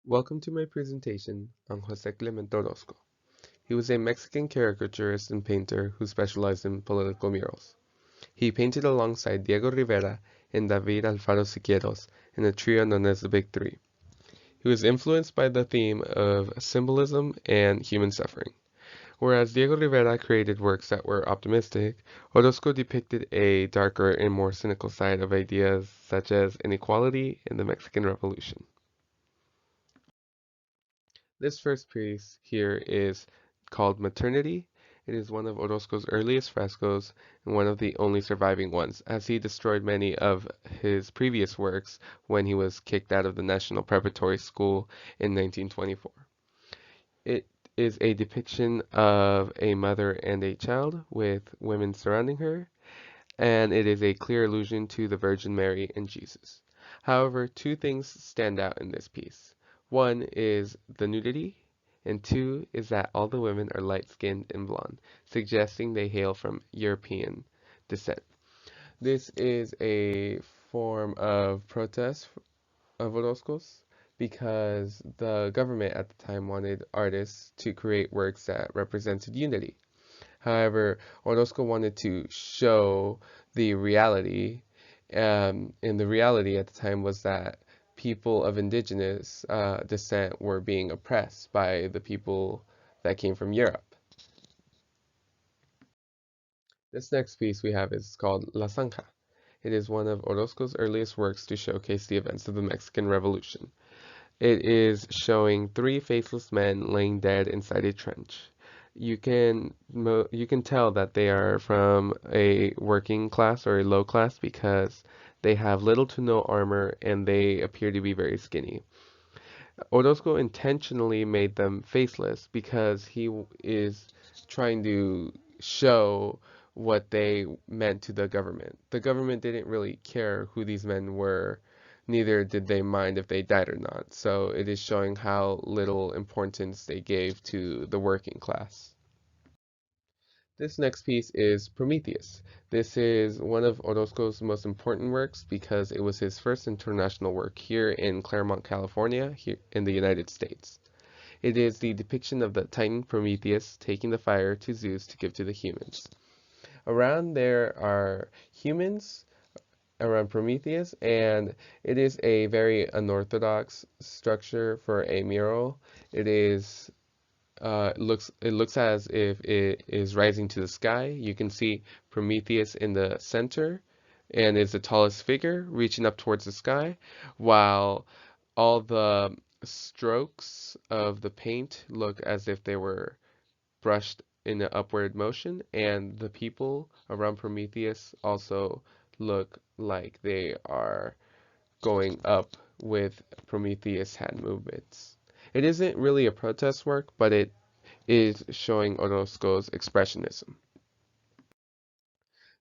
Welcome to my presentation on José Clemente Orozco. He was a Mexican caricaturist and painter who specialized in political murals. He painted alongside Diego Rivera and David Alfaro Siqueiros in a trio known as the Big Three. He was influenced by the theme of symbolism and human suffering. Whereas Diego Rivera created works that were optimistic, Orozco depicted a darker and more cynical side of ideas such as inequality and the Mexican Revolution. This first piece here is called Maternity. It is one of Orozco's earliest frescoes and one of the only surviving ones, as he destroyed many of his previous works when he was kicked out of the National Preparatory School in 1924. It is a depiction of a mother and a child with women surrounding her, and it is a clear allusion to the Virgin Mary and Jesus. However, two things stand out in this piece. One is the nudity, and two is that all the women are light-skinned and blonde, suggesting they hail from European descent. This is a form of protest of Orozco's because the government at the time wanted artists to create works that represented unity. However, Orozco wanted to show the reality, and the reality at the time was that people of indigenous descent were being oppressed by the people that came from Europe. This next piece we have is called La Zanja. It is one of Orozco's earliest works to showcase the events of the Mexican Revolution. It is showing three faceless men laying dead inside a trench. You can tell that they are from a working class or a low class because they have little to no armor and they appear to be very skinny. Orozco intentionally made them faceless because is trying to show what they meant to the government. The government didn't really care who these men were, neither did they mind if they died or not. So it is showing how little importance they gave to the working class. This next piece is Prometheus. This is one of Orozco's most important works because it was his first international work here in Claremont, California, here in the United States. It is the depiction of the Titan Prometheus taking the fire to Zeus to give to the humans. Around there are humans around Prometheus, and it is a very unorthodox structure for a mural. It looks as if it is rising to the sky. You can see Prometheus in the center and is the tallest figure reaching up towards the sky, while all the strokes of the paint look as if they were brushed in an upward motion, and the people around Prometheus also look like they are going up with Prometheus hand movements. It isn't really a protest work, but it is showing Orozco's expressionism.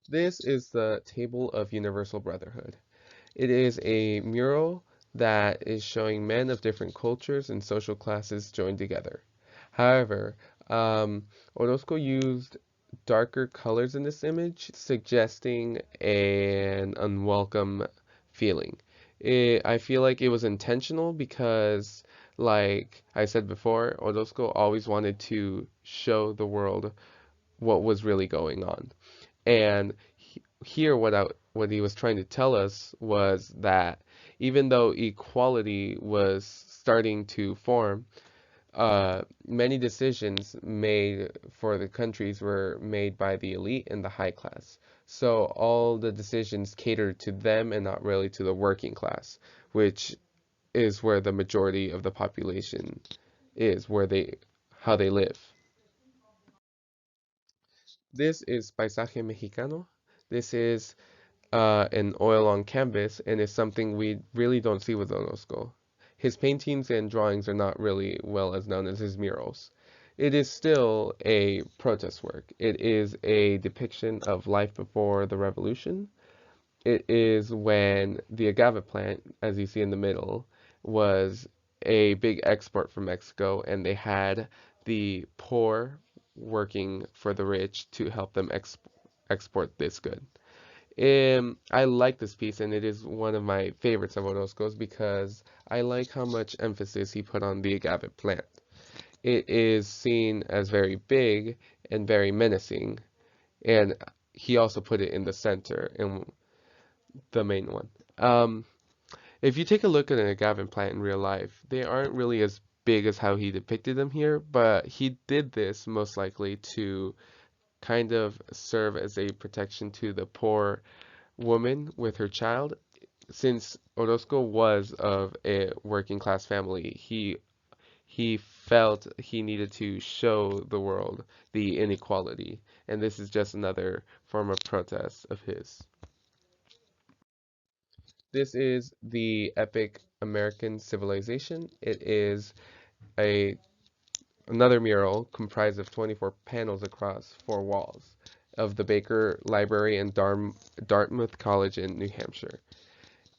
This is the Table of Universal Brotherhood. It is a mural that is showing men of different cultures and social classes joined together. However, Orozco used darker colors in this image, suggesting an unwelcome feeling. I feel like it was intentional because, like I said before, Orozco always wanted to show the world what was really going on. And here, what he was trying to tell us was that even though equality was starting to form, many decisions made for the countries were made by the elite and the high class. So all the decisions catered to them and not really to the working class, which is where the majority of the population is, how they live. This is Paisaje Mexicano. This is an oil on canvas and is something we really don't see with Orozco. His paintings and drawings are not really well as known as his murals. It is still a protest work. It is a depiction of life before the revolution. It is when the agave plant, as you see in the middle, was a big export from Mexico, and they had the poor working for the rich to help them export this good. I like this piece, and it is one of my favorites of Orozco's because I like how much emphasis he put on the agave plant. It is seen as very big and very menacing, and he also put it in the center, in the main one. Um, if you take a look at an agave plant in real life, they aren't really as big as how he depicted them here, but he did this most likely to kind of serve as a protection to the poor woman with her child. Since Orozco was of a working class family, he felt he needed to show the world the inequality, and this is just another form of protest of his. This is the epic American Civilization. It is a another mural comprised of 24 panels across four walls of the Baker Library and Dartmouth College in New Hampshire.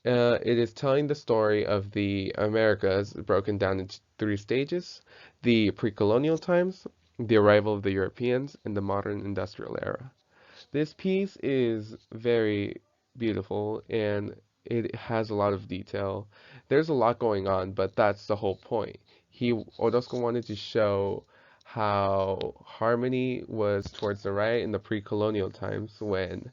It is telling the story of the Americas broken down into three stages: the pre-colonial times, the arrival of the Europeans, and the modern industrial era. This piece is very beautiful and it has a lot of detail. There's a lot going on, but that's the whole point. Orozco wanted to show how harmony was towards the right in the pre-colonial times when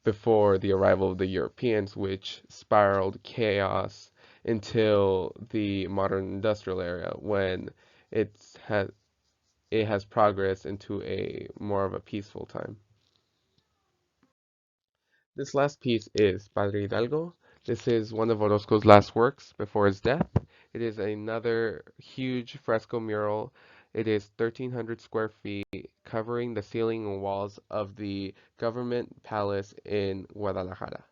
before the arrival of the Europeans, which spiraled chaos until the modern industrial era when it's has it has progressed into a more of a peaceful time. This last piece is Padre Hidalgo. This is one of Orozco's last works before his death. It is another huge fresco mural. It is 1,300 square feet, covering the ceiling and walls of the government palace in Guadalajara.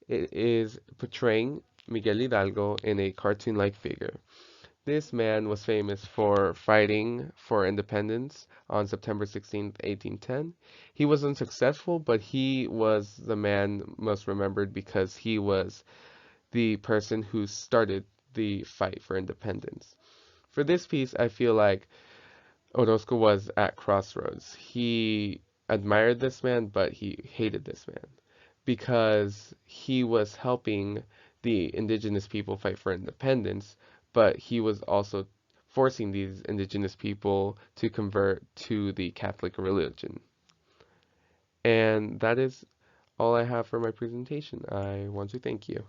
It is portraying Miguel Hidalgo in a cartoon-like figure. This man was famous for fighting for independence on September 16th, 1810. He was unsuccessful, but he was the man most remembered because he was the person who started the fight for independence. For this piece, I feel like Orozco was at crossroads. He admired this man, but he hated this man because he was helping the indigenous people fight for independence, but he was also forcing these indigenous people to convert to the Catholic religion. And that is all I have for my presentation. I want to thank you.